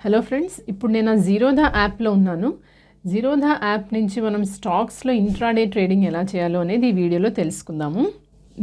Hello friends, ఇప్పుడు నేను జీరోదా యాప్లో ఉన్నాను. జీరోదా యాప్ నుంచి మనం స్టాక్స్లో ఇంట్రాడే ట్రేడింగ్ ఎలా చేయాలో అనేది ఈ వీడియోలో తెలుసుకుందాము.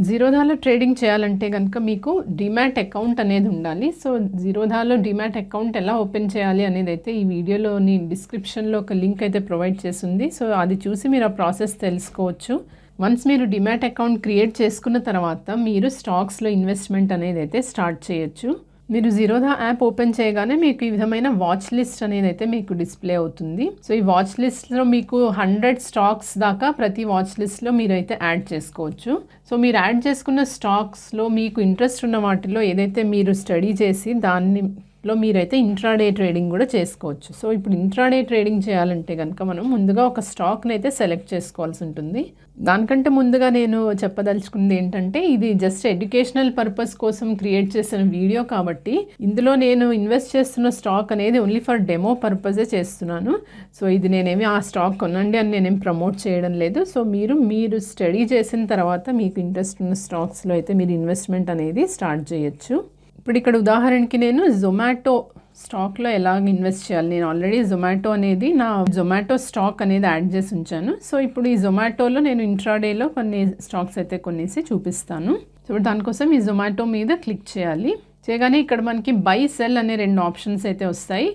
జీరోదాలో ట్రేడింగ్ చేయాలంటే కనుక మీకు డిమాట్ అకౌంట్ అనేది ఉండాలి. సో జీరోదాలో డిమాట్ అకౌంట్ ఎలా ఓపెన్ చేయాలి అనేది అయితే ఈ వీడియోలోని డిస్క్రిప్షన్లో ఒక లింక్ అయితే ప్రొవైడ్ చేస్తుంది. సో అది చూసి మీరు ఆ ప్రాసెస్ తెలుసుకోవచ్చు. వన్స్ మీరు డిమాట్ అకౌంట్ క్రియేట్ చేసుకున్న తర్వాత మీరు స్టాక్స్లో ఇన్వెస్ట్మెంట్ అనేది అయితే స్టార్ట్ చేయొచ్చు. మీరు జీరోదా యాప్ ఓపెన్ చేయగానే మీకు ఈ విధమైన వాచ్ లిస్ట్ అనేది అయితే మీకు డిస్ప్లే అవుతుంది. సో ఈ వాచ్ లిస్ట్లో మీకు 100 స్టాక్స్ దాకా ప్రతి వాచ్ లిస్ట్లో మీరైతే యాడ్ చేసుకోవచ్చు. సో మీరు యాడ్ చేసుకున్న స్టాక్స్లో మీకు ఇంట్రెస్ట్ ఉన్న వాటిలో ఏదైతే మీరు స్టడీ చేసి దానిలో మీరైతే ఇంట్రాడే ట్రేడింగ్ కూడా చేసుకోవచ్చు. సో ఇప్పుడు ఇంట్రాడే ట్రేడింగ్ చేయాలంటే కనుక మనం ముందుగా ఒక స్టాక్ని అయితే సెలెక్ట్ చేసుకోవాల్సి ఉంటుంది. దానికంటే ముందుగా నేను చెప్పదలుచుకుంది ఏంటంటే, ఇది జస్ట్ ఎడ్యుకేషనల్ పర్పస్ కోసం క్రియేట్ చేసిన వీడియో కాబట్టి ఇందులో నేను ఇన్వెస్ట్ చేస్తున్న స్టాక్ అనేది ఓన్లీ ఫర్ డెమో పర్పసే చేస్తున్నాను. సో ఇది నేనేమి ఆ స్టాక్ కొనండి అని నేనేం ప్రమోట్ చేయడం లేదు. సో మీరు స్టడీ చేసిన తర్వాత మీకు ఇంట్రెస్ట్ ఉన్న స్టాక్స్లో అయితే మీరు ఇన్వెస్ట్మెంట్ అనేది స్టార్ట్ చేయొచ్చు. ఇప్పుడు ఇక్కడ ఉదాహరణకి నేను జొమాటో స్టాక్లో ఎలాగ ఇన్వెస్ట్ చేయాలి, నేను ఆల్రెడీ జొమాటో అనేది నా జొమాటో స్టాక్ అనేది యాడ్ చేసి ఉంచాను. సో ఇప్పుడు ఈ జొమాటోలో నేను ఇంట్రాడేలో కొన్ని స్టాక్స్ అయితే కొనేసి చూపిస్తాను. సో దానికోసం ఈ జొమాటో మీద క్లిక్ చేయాలి. చేయగానే ఇక్కడ మనకి బై సెల్ అనే 2 ఆప్షన్స్ అయితే వస్తాయి.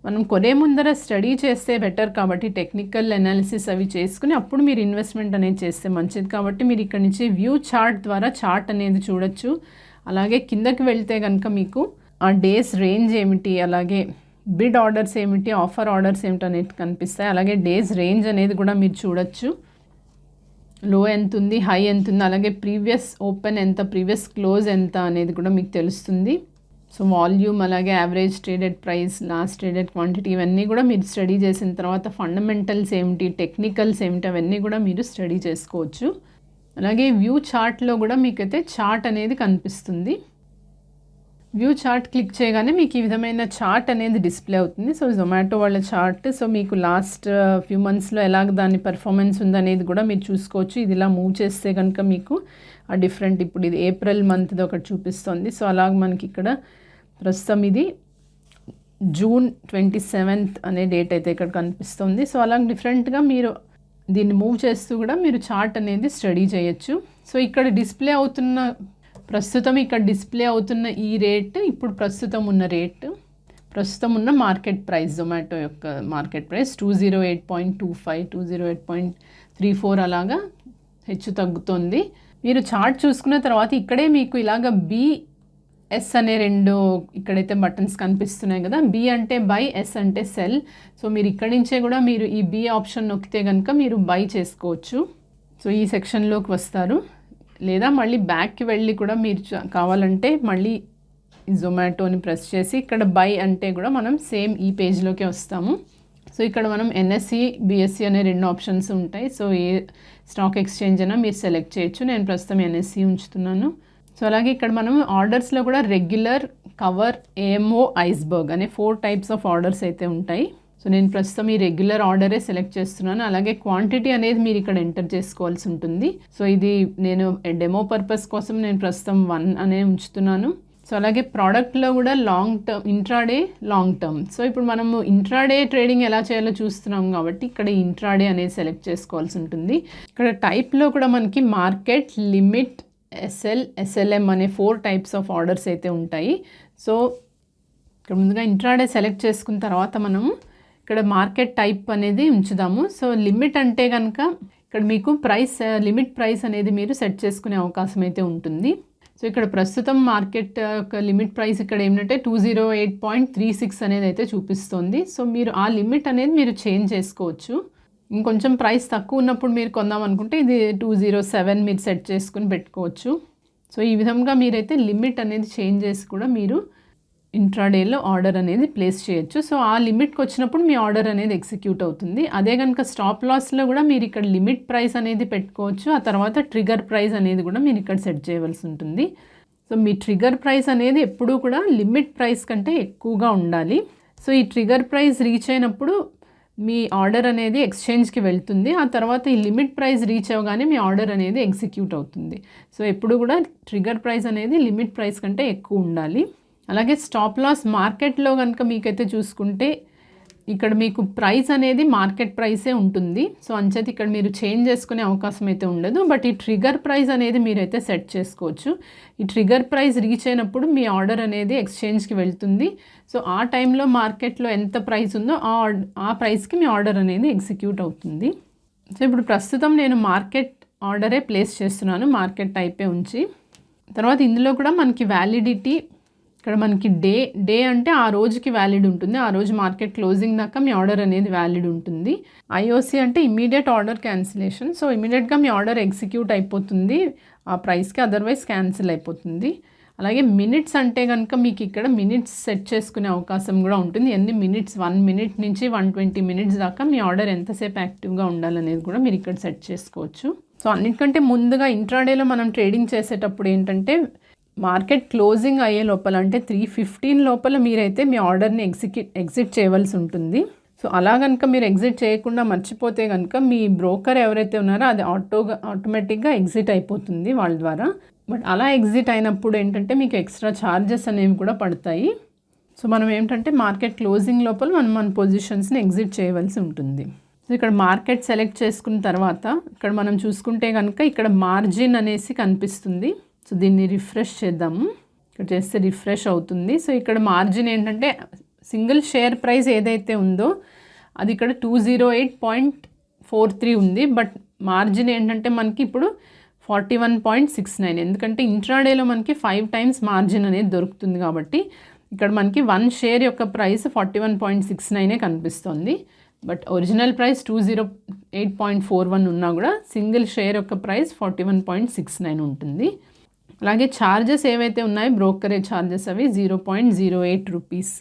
మనం కొనే ముందర స్టడీ చేస్తే బెటర్ కాబట్టి టెక్నికల్ అనాలిసిస్ అవి చేసుకుని అప్పుడు మీరు ఇన్వెస్ట్మెంట్ అనేది చేస్తే మంచిది. కాబట్టి మీరు ఇక్కడ నుంచి వ్యూ చార్ట్ ద్వారా చార్ట్ అనేది చూడొచ్చు. అలాగే కిందకి వెళ్తే కనుక మీకు ఆ డేస్ రేంజ్ ఏమిటి, అలాగే బిడ్ ఆర్డర్స్ ఏమిటి, ఆఫర్ ఆర్డర్స్ ఏమిటి అనేది కనిపిస్తాయి. అలాగే డేస్ రేంజ్ అనేది కూడా మీరు చూడొచ్చు. లో ఎంత ఉంది, హై ఎంత ఉంది, అలాగే ప్రీవియస్ ఓపెన్ ఎంత, ప్రీవియస్ క్లోజ్ ఎంత అనేది కూడా మీకు తెలుస్తుంది. సో వాల్యూమ్, అలాగే average traded price, last traded quantity, ఇవన్నీ కూడా మీరు స్టడీ చేసిన తర్వాత ఫండమెంటల్స్ ఏమిటి, టెక్నికల్స్ ఏమిటి, అవన్నీ కూడా మీరు స్టడీ చేసుకోవచ్చు. అలాగే వ్యూ చార్ట్లో కూడా మీకైతే చార్ట్ అనేది కనిపిస్తుంది. వ్యూ చార్ట్ క్లిక్ చేయగానే మీకు ఈ విధమైన చార్ట్ అనేది డిస్ప్లే అవుతుంది. సో జొమాటో వాళ్ళ చార్ట్. సో మీకు లాస్ట్ ఫ్యూ మంత్స్లో ఎలాగ దాని పర్ఫార్మెన్స్ ఉందనేది కూడా మీరు చూసుకోవచ్చు. ఇది ఇలా మూవ్ చేస్తే కనుక మీకు ఆ డిఫరెంట్, ఇప్పుడు ఇది ఏప్రిల్ మంత్ది ఒకటి చూపిస్తుంది. సో అలాగ మనకి ఇక్కడ ప్రస్తుతం ఇది జూన్ 27th అనే డేట్ అయితే ఇక్కడ కనిపిస్తుంది. సో అలాగ డిఫరెంట్గా మీరు దీన్ని మూవ్ చేస్తూ కూడా మీరు చార్ట్ అనేది స్టడీ చేయొచ్చు. సో ఇక్కడ ప్రస్తుతం ఇక్కడ డిస్ప్లే అవుతున్న ఈ రేట్ ఇప్పుడు ప్రస్తుతం ఉన్న మార్కెట్ ప్రైస్, జొమాటో యొక్క మార్కెట్ ప్రైస్ 208.25, 208.34 అలాగా హెచ్చు తగ్గుతుంది. మీరు చార్ట్ చూసుకున్న తర్వాత ఇక్కడే మీకు ఇలాగ బిఎస్ అనే 2 ఇక్కడైతే బటన్స్ కనిపిస్తున్నాయి కదా. బి అంటే బై, ఎస్ అంటే సెల్. సో మీరు ఇక్కడి నుంచే కూడా మీరు ఈ బి ఆప్షన్ నొక్కితే కనుక మీరు బై చేసుకోవచ్చు. సో ఈ సెక్షన్లోకి వస్తారు. లేదా మళ్ళీ బ్యాక్కి వెళ్ళి కూడా మీరు కావాలంటే మళ్ళీ జొమాటోని ప్రెస్ చేసి ఇక్కడ బై అంటే కూడా మనం సేమ్ ఈ పేజ్లోకే వస్తాము. సో ఇక్కడ మనం ఎన్ఎస్సి, బిఎస్సి అనే 2 ఆప్షన్స్ ఉంటాయి. సో ఏ స్టాక్ ఎక్స్చేంజ్ అయినా మీరు సెలెక్ట్ చేయొచ్చు. నేను ప్రస్తుతం ఎన్ఎస్సి ఉంచుతున్నాను. సో అలాగే ఇక్కడ మనం ఆర్డర్స్లో కూడా రెగ్యులర్, కవర్, ఏఎంఓ, ఐస్బర్గ్ అనే 4 టైప్స్ ఆఫ్ ఆర్డర్స్ అయితే ఉంటాయి. సో నేను ప్రస్తుతం ఈ రెగ్యులర్ ఆర్డరే సెలెక్ట్ చేస్తున్నాను. అలాగే క్వాంటిటీ అనేది మీరు ఇక్కడ ఎంటర్ చేసుకోవాల్సి ఉంటుంది. సో ఇది నేను డెమో పర్పస్ కోసం నేను ప్రస్తుతం 1 అనే ఉంచుతున్నాను. సో అలాగే ప్రోడక్ట్లో కూడా long term, intraday, long term. So ఇప్పుడు మనము ఇంట్రాడే ట్రేడింగ్ ఎలా చేయాలో చూస్తున్నాం కాబట్టి ఇక్కడ ఇంట్రాడే అనేది సెలెక్ట్ చేసుకోవాల్సి ఉంటుంది. ఇక్కడ టైప్లో కూడా మనకి మార్కెట్, లిమిట్, ఎస్ఎల్, ఎస్ఎల్ఎం అనే 4 టైప్స్ ఆఫ్ ఆర్డర్స్ అయితే ఉంటాయి. సో ఇక్కడ ముందుగా ఇంట్రాడే సెలెక్ట్ చేసుకున్న తర్వాత మనము ఇక్కడ మార్కెట్ టైప్ అనేది ఉంచుదాము. సో లిమిట్ అంటే కనుక ఇక్కడ మీకు లిమిట్ ప్రైస్ అనేది మీరు సెట్ చేసుకునే అవకాశం అయితే ఉంటుంది. సో ఇక్కడ ప్రస్తుతం మార్కెట్ యొక్క లిమిట్ ప్రైస్ ఇక్కడ ఏమిటంటే 208.36 అనేది అయితే చూపిస్తుంది. సో మీరు ఆ లిమిట్ అనేది మీరు చేంజ్ చేసుకోవచ్చు. ఇంకొంచెం ప్రైస్ తక్కువ ఉన్నప్పుడు మీరు కొందాం అనుకుంటే ఇది 207 మీరు సెట్ చేసుకుని పెట్టుకోవచ్చు. సో ఈ విధంగా మీరైతే లిమిట్ అనేది చేంజ్ చేసి కూడా మీరు ఇంట్రాడేలో ఆర్డర్ అనేది ప్లేస్ చేయొచ్చు. సో ఆ లిమిట్కి వచ్చినప్పుడు మీ ఆర్డర్ అనేది ఎగ్జిక్యూట్ అవుతుంది. అదే కనుక స్టాప్ లాస్లో కూడా మీరు ఇక్కడ లిమిట్ ప్రైస్ అనేది పెట్టుకోవచ్చు. ఆ తర్వాత ట్రిగర్ ప్రైస్ అనేది కూడా మీరు ఇక్కడ సెట్ చేయవలసి ఉంటుంది. సో మీ ట్రిగర్ ప్రైస్ అనేది ఎప్పుడూ కూడా లిమిట్ ప్రైస్ కంటే ఎక్కువగా ఉండాలి. సో ఈ ట్రిగర్ ప్రైస్ రీచ్ అయినప్పుడు మీ ఆర్డర్ అనేది ఎక్స్చేంజ్కి వెళ్తుంది. ఆ తర్వాత ఈ లిమిట్ ప్రైస్ రీచ్ అవ్వగానే మీ ఆర్డర్ అనేది ఎగ్జిక్యూట్ అవుతుంది. సో ఎప్పుడు కూడా ట్రిగర్ ప్రైస్ అనేది లిమిట్ ప్రైస్ కంటే ఎక్కువ ఉండాలి. అలాగే స్టాప్ లాస్ మార్కెట్లో కనుక మీకైతే చూసుకుంటే ఇక్కడ మీకు ప్రైస్ అనేది మార్కెట్ ప్రైసే ఉంటుంది. సో అంచేత ఇక్కడ మీరు చేంజ్ చేసుకునే అవకాశం అయితే ఉండదు. బట్ ఈ ట్రిగర్ ప్రైస్ అనేది మీరైతే సెట్ చేసుకోవచ్చు. ఈ ట్రిగర్ ప్రైస్ రీచ్ అయినప్పుడు మీ ఆర్డర్ అనేది ఎక్స్చేంజ్కి వెళ్తుంది. సో ఆ టైంలో మార్కెట్లో ఎంత ప్రైస్ ఉందో ఆ ప్రైస్కి మీ ఆర్డర్ అనేది ఎగ్జిక్యూట్ అవుతుంది. సో ఇప్పుడు ప్రస్తుతం నేను మార్కెట్ ఆర్డరే ప్లేస్ చేస్తున్నాను, మార్కెట్ టైపే ఉంచి. తర్వాత ఇందులో కూడా మనకి వ్యాలిడిటీ ఇక్కడ మనకి డే అంటే ఆ రోజుకి వ్యాలిడ్ ఉంటుంది. ఆ రోజు మార్కెట్ క్లోజింగ్ దాకా మీ ఆర్డర్ అనేది వ్యాలిడ్ ఉంటుంది. ఐఓసి అంటే ఇమీడియట్ ఆర్డర్ క్యాన్సిలేషన్. సో ఇమీడియట్గా మీ ఆర్డర్ ఎగ్జిక్యూట్ అయిపోతుంది ఆ ప్రైస్కి, అదర్వైజ్ క్యాన్సిల్ అయిపోతుంది. అలాగే మినిట్స్ అంటే కనుక మీకు ఇక్కడ మినిట్స్ సెట్ చేసుకునే అవకాశం కూడా ఉంటుంది. ఎన్ని మినిట్స్, 1 మినిట్ నుంచి 120 మినిట్స్ దాకా మీ ఆర్డర్ ఎంతసేపు యాక్టివ్గా ఉండాలనేది కూడా మీరు ఇక్కడ సెట్ చేసుకోవచ్చు. సో అన్నిటికంటే ముందుగా ఇంట్రాడేలో మనం ట్రేడింగ్ చేసేటప్పుడు ఏంటంటే మార్కెట్ క్లోజింగ్ అయ్యే లోపల అంటే 3:15 లోపల మీరైతే మీ ఆర్డర్ని ఎగ్జిట్ చేయవలసి ఉంటుంది. సో అలా కనుక మీరు ఎగ్జిట్ చేయకుండా మర్చిపోతే కనుక మీ బ్రోకర్ ఎవరైతే ఉన్నారో అది ఆటోమేటిక్గా ఎగ్జిట్ అయిపోతుంది వాళ్ళ ద్వారా. బట్ అలా ఎగ్జిట్ అయినప్పుడు ఏంటంటే మీకు ఎక్స్ట్రా ఛార్జెస్ అనేవి కూడా పడతాయి. సో మనం ఏంటంటే మార్కెట్ క్లోజింగ్ లోపల మన పొజిషన్స్ని ఎగ్జిట్ చేయవలసి ఉంటుంది. సో ఇక్కడ మార్కెట్ సెలెక్ట్ చేసుకున్న తర్వాత ఇక్కడ మనం చూసుకుంటే కనుక ఇక్కడ మార్జిన్ అనేసి కనిపిస్తుంది. సో దీన్ని రిఫ్రెష్ చేద్దాము. ఇక్కడ చేస్తే రిఫ్రెష్ అవుతుంది. సో ఇక్కడ మార్జిన్ ఏంటంటే సింగిల్ షేర్ ప్రైస్ ఏదైతే ఉందో అది ఇక్కడ 208.43 ఉంది. బట్ మార్జిన్ ఏంటంటే మనకి ఇప్పుడు 41.69. ఎందుకంటే ఇంట్రాడేలో మనకి 5 టైమ్స్ మార్జిన్ అనేది దొరుకుతుంది కాబట్టి ఇక్కడ మనకి 1 షేర్ యొక్క ప్రైస్ 41.69 కనిపిస్తుంది. బట్ ఒరిజినల్ ప్రైస్ 208.41 ఉన్నా కూడా సింగిల్ షేర్ యొక్క ప్రైస్ 41.69 ఉంటుంది. అలాగే ఛార్జెస్ ఏవైతే ఉన్నాయో బ్రోకరేజ్ ఛార్జెస్ అవి 0.08 రూపీస్.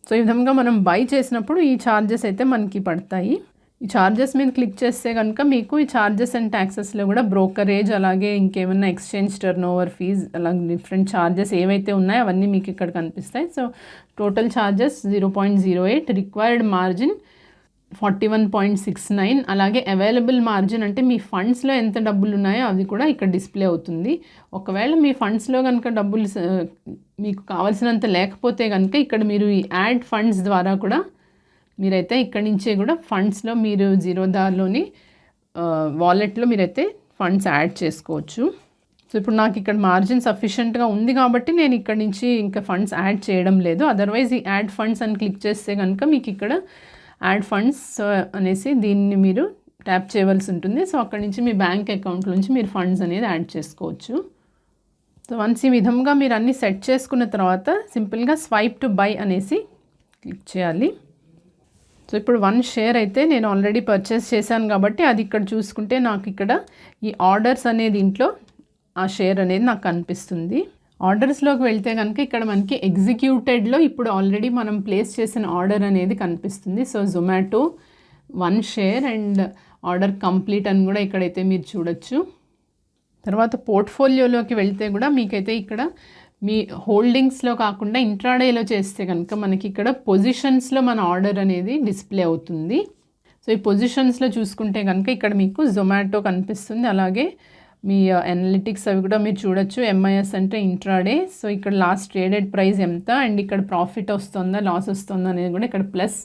సో ఈ విధంగా మనం బై చేసినప్పుడు ఈ ఛార్జెస్ అయితే మనకి పడతాయి. ఈ ఛార్జెస్ మీద క్లిక్ చేస్తే కనుక మీకు ఈ ఛార్జెస్ అండ్ ట్యాక్సెస్లో కూడా బ్రోకరేజ్ అలాగే ఇంకేమైనా ఎక్స్చేంజ్ టర్న్ ఓవర్ ఫీజ్ అలాగే డిఫరెంట్ ఛార్జెస్ ఏవైతే ఉన్నాయో అవన్నీ మీకు ఇక్కడ కనిపిస్తాయి. So total charges 0.08, required margin 41.69, అలాగే అవైలబుల్ మార్జిన్ అంటే మీ ఫండ్స్లో ఎంత డబ్బులు ఉన్నాయో అది కూడా ఇక్కడ డిస్ప్లే అవుతుంది. ఒకవేళ మీ ఫండ్స్లో కనుక డబ్బులు మీకు కావాల్సినంత లేకపోతే కనుక ఇక్కడ మీరు ఈ యాడ్ ఫండ్స్ ద్వారా కూడా మీరైతే ఇక్కడి నుంచే కూడా ఫండ్స్లో మీరు జీరోదాలోని వాలెట్లో మీరైతే ఫండ్స్ యాడ్ చేసుకోవచ్చు. సో ఇప్పుడు నాకు ఇక్కడ మార్జిన్ సఫిషియెంట్గా ఉంది కాబట్టి నేను ఇక్కడ నుంచి ఇంకా ఫండ్స్ యాడ్ చేయడం లేదు. అదర్వైజ్ ఈ యాడ్ ఫండ్స్ అని క్లిక్ చేస్తే కనుక మీకు ఇక్కడ యాడ్ ఫండ్స్ అనేసి దీన్ని మీరు ట్యాప్ చేయవలసి ఉంటుంది. సో అక్కడి నుంచి మీ బ్యాంక్ అకౌంట్ నుంచి మీరు ఫండ్స్ అనేది యాడ్ చేసుకోవచ్చు. సో వన్స్ ఈ విధంగా మీరు అన్నీ సెట్ చేసుకున్న తర్వాత సింపుల్గా స్వైప్ టు బై అనేసి క్లిక్ చేయాలి. సో ఇప్పుడు 1 షేర్ అయితే నేను ఆల్రెడీ పర్చేస్ చేశాను కాబట్టి అది ఇక్కడ చూసుకుంటే నాకు ఇక్కడ ఈ ఆర్డర్స్ అనేది ఇంట్లో ఆ షేర్ అనేది నాకు కనిపిస్తుంది. ఆర్డర్స్లోకి వెళ్తే కనుక ఇక్కడ మనకి ఎగ్జిక్యూటెడ్లో ఇప్పుడు ఆల్రెడీ మనం ప్లేస్ చేసిన ఆర్డర్ అనేది కనిపిస్తుంది. So Zomato 1 share and order complete అని కూడా ఇక్కడైతే మీరు చూడొచ్చు. తర్వాత పోర్ట్ఫోలియోలోకి వెళ్తే కూడా మీకైతే ఇక్కడ మీ హోల్డింగ్స్లో కాకుండా ఇంట్రాడేలో చేస్తే కనుక మనకి ఇక్కడ పొజిషన్స్లో మన ఆర్డర్ అనేది డిస్ప్లే అవుతుంది. సో ఈ పొజిషన్స్లో చూసుకుంటే కనుక ఇక్కడ మీకు జొమాటో కనిపిస్తుంది. అలాగే మీ అనలిటిక్స్ అవి కూడా మీరు చూడొచ్చు. ఎంఐఎస్ అంటే ఇంట్రాడే. సో ఇక్కడ లాస్ట్ ట్రేడెడ్ ప్రైస్ ఎంత అండ్ ఇక్కడ ప్రాఫిట్ వస్తుందా లాస్ వస్తుందా అనేది కూడా ఇక్కడ ప్లస్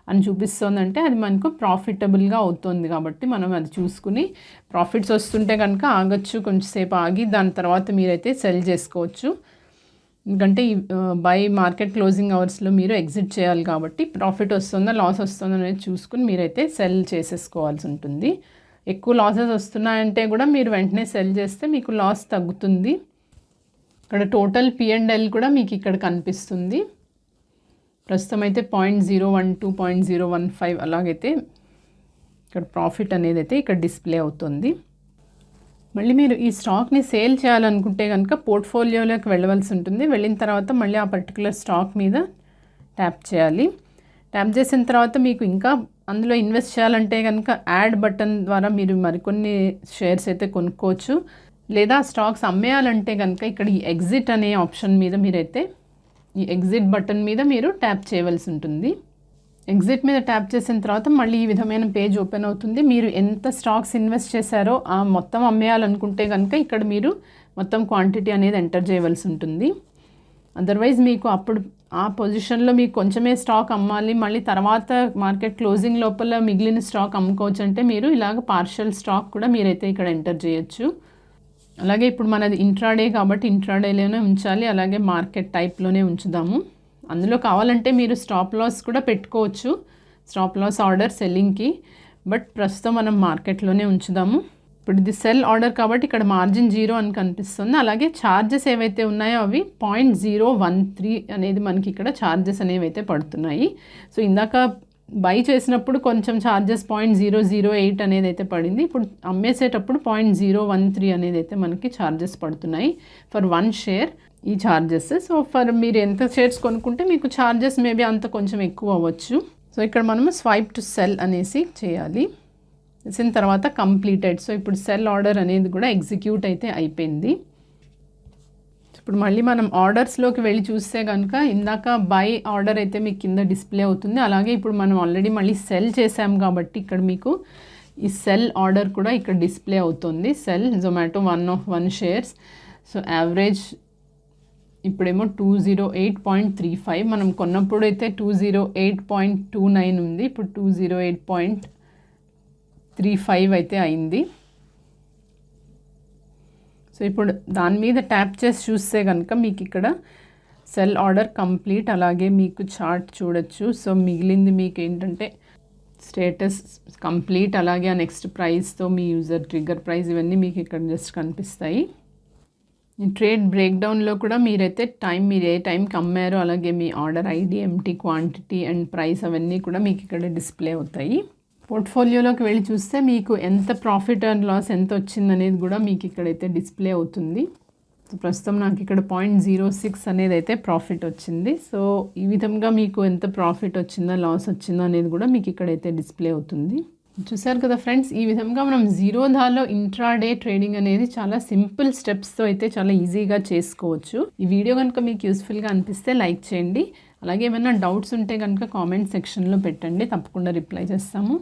అని చూపిస్తుందంటే అది మనకు ప్రాఫిటబుల్గా అవుతుంది కాబట్టి మనం అది చూసుకుని ప్రాఫిట్స్ వస్తుంటే కనుక ఆగచ్చు, కొంచెంసేపు ఆగి దాని తర్వాత మీరైతే సెల్ చేసుకోవచ్చు. ఎందుకంటే బై మార్కెట్ క్లోజింగ్ అవర్స్లో మీరు ఎగ్జిట్ చేయాలి కాబట్టి ప్రాఫిట్ వస్తుందా లాస్ వస్తుందా అనేది చూసుకుని మీరైతే సెల్ చేసేసుకోవాల్సి ఉంటుంది. ఎక్కువ లాసెస్ వస్తున్నాయంటే కూడా మీరు వెంటనే సెల్ చేస్తే మీకు లాస్ తగ్గుతుంది. ఇక్కడ టోటల్ P&L కూడా మీకు ఇక్కడ కనిపిస్తుంది. ప్రస్తుతం అయితే 0.012, 0.015 అలాగైతే ఇక్కడ ప్రాఫిట్ అనేది అయితే ఇక్కడ డిస్ప్లే అవుతుంది. మళ్ళీ మీరు ఈ స్టాక్ని సేల్ చేయాలనుకుంటే కనుక పోర్ట్ఫోలియోలోకి వెళ్ళవలసి ఉంటుంది. వెళ్ళిన తర్వాత మళ్ళీ ఆ పర్టికులర్ స్టాక్ మీద ట్యాప్ చేయాలి. ట్యాప్ చేసిన తర్వాత మీకు ఇంకా అందులో ఇన్వెస్ట్ చేయాలంటే కనుక యాడ్ బటన్ ద్వారా మీరు మరికొన్ని షేర్స్ అయితే కొనుక్కోవచ్చు. లేదా స్టాక్స్ అమ్మేయాలంటే కనుక ఇక్కడ ఈ ఎగ్జిట్ అనే ఆప్షన్ మీద మీరైతే ఈ ఎగ్జిట్ బటన్ మీద మీరు ట్యాప్ చేయవలసి ఉంటుంది. ఎగ్జిట్ మీద ట్యాప్ చేసిన తర్వాత మళ్ళీ ఈ విధమైన పేజ్ ఓపెన్ అవుతుంది. మీరు ఎంత స్టాక్స్ ఇన్వెస్ట్ చేశారో ఆ మొత్తం అమ్మేయాలనుకుంటే కనుక ఇక్కడ మీరు మొత్తం క్వాంటిటీ అనేది ఎంటర్ చేయవలసి ఉంటుంది. అదర్వైజ్ మీకు అప్పుడు ఆ పొజిషన్లో మీకు కొంచెమే స్టాక్ అమ్మాలి, మళ్ళీ తర్వాత మార్కెట్ క్లోజింగ్ లోపల మిగిలిన స్టాక్ అమ్ముకోవచ్చు అంటే మీరు ఇలాగ పార్షియల్ స్టాక్ కూడా మీరైతే ఇక్కడ ఎంటర్ చేయొచ్చు. అలాగే ఇప్పుడు మనది ఇంట్రాడే కాబట్టి ఇంట్రాడేలోనే ఉంచాలి, అలాగే మార్కెట్ టైప్లోనే ఉంచుదాము. అందులో కావాలంటే మీరు స్టాప్ లాస్ కూడా పెట్టుకోవచ్చు, స్టాప్ లాస్ ఆర్డర్ సెల్లింగ్కి, బట్ ప్రస్తుతం మనం మార్కెట్లోనే ఉంచుదాము. ఇప్పుడు ఇది సెల్ ఆర్డర్ కాబట్టి ఇక్కడ మార్జిన్ 0 అని కనిపిస్తుంది. అలాగే ఛార్జెస్ ఏవైతే ఉన్నాయో అవి 0.013 అనేది మనకి ఇక్కడ ఛార్జెస్ అనేవి అయితే పడుతున్నాయి. సో ఇందాక బై చేసినప్పుడు కొంచెం ఛార్జెస్ 0.008 అనేది అయితే పడింది. ఇప్పుడు అమ్మేసేటప్పుడు 0.013 అనేది అయితే మనకి ఛార్జెస్ పడుతున్నాయి ఫర్ 1 షేర్ ఈ ఛార్జెస్. సో ఫర్ మీరు ఎంత షేర్స్ కొనుక్కుంటే మీకు ఛార్జెస్ మేబీ అంత కొంచెం ఎక్కువ అవ్వచ్చు. సో ఇక్కడ మనము స్వైప్ టు సెల్ అనేసి చేయాలి. చేసిన తర్వాత కంప్లీటెడ్. సో ఇప్పుడు సెల్ ఆర్డర్ అనేది కూడా ఎగ్జిక్యూట్ అయితే అయిపోయింది. ఇప్పుడు మళ్ళీ మనం ఆర్డర్స్లోకి వెళ్ళి చూస్తే కనుక ఇందాక బై ఆర్డర్ అయితే మీకు కింద డిస్ప్లే అవుతుంది. అలాగే ఇప్పుడు మనం ఆల్రెడీ మళ్ళీ సెల్ చేసాం కాబట్టి ఇక్కడ మీకు ఈ సెల్ ఆర్డర్ కూడా ఇక్కడ డిస్ప్లే అవుతుంది. Cell Zomato 1 shares. So average ఇప్పుడేమో 208.35, మనం కొన్నప్పుడు అయితే 208.29 ఉంది, ఇప్పుడు 208.35 అయితే అయింది. సో ఇప్పుడు దాని మీద ట్యాప్ చేసి చూస్తే కనుక మీకు ఇక్కడ సెల్ ఆర్డర్ కంప్లీట్, అలాగే మీకు చార్ట్ చూడొచ్చు. సో మిగిలింది మీకు ఏంటంటే స్టేటస్ కంప్లీట్, అలాగే ఆ నెక్స్ట్ ప్రైస్తో మీ యూజర్ ట్రిగ్గర్ ప్రైస్ ఇవన్నీ మీకు ఇక్కడ జస్ట్ కనిపిస్తాయి. ఈ ట్రేడ్ బ్రేక్డౌన్లో కూడా మీరైతే మీరు ఏ టైంకి అమ్మారో అలాగే మీ ఆర్డర్ ఐడి, ఎంటీ క్వాంటిటీ అండ్ ప్రైస్ అవన్నీ కూడా మీకు ఇక్కడ డిస్ప్లే అవుతాయి. పోర్ట్ఫోలియోలోకి వెళ్ళి చూస్తే మీకు ఎంత ప్రాఫిట్ అండ్ లాస్ ఎంత వచ్చిందనేది కూడా మీకు ఇక్కడైతే డిస్ప్లే అవుతుంది. సో ప్రస్తుతం నాకు ఇక్కడ 0.06 అనేది అయితే ప్రాఫిట్ వచ్చింది. సో ఈ విధంగా మీకు ఎంత ప్రాఫిట్ వచ్చిందో లాస్ వచ్చిందో అనేది కూడా మీకు ఇక్కడైతే డిస్ప్లే అవుతుంది. చూసారు కదా ఫ్రెండ్స్, ఈ విధంగా మనం జీరోధాలో ఇంట్రాడే ట్రేడింగ్ అనేది చాలా సింపుల్ స్టెప్స్తో అయితే చాలా ఈజీగా చేసుకోవచ్చు. ఈ వీడియో కనుక మీకు యూస్ఫుల్గా అనిపిస్తే లైక్ చేయండి. అలాగే ఏమైనా డౌట్స్ ఉంటే కనుక కామెంట్ సెక్షన్లో పెట్టండి, తప్పకుండా రిప్లై చేస్తాము.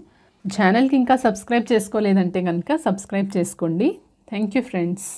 ఛానల్కి ఇంకా సబ్స్క్రైబ్ చేసుకోలేదంటే కనుక సబ్స్క్రైబ్ చేసుకోండి. Thank you friends.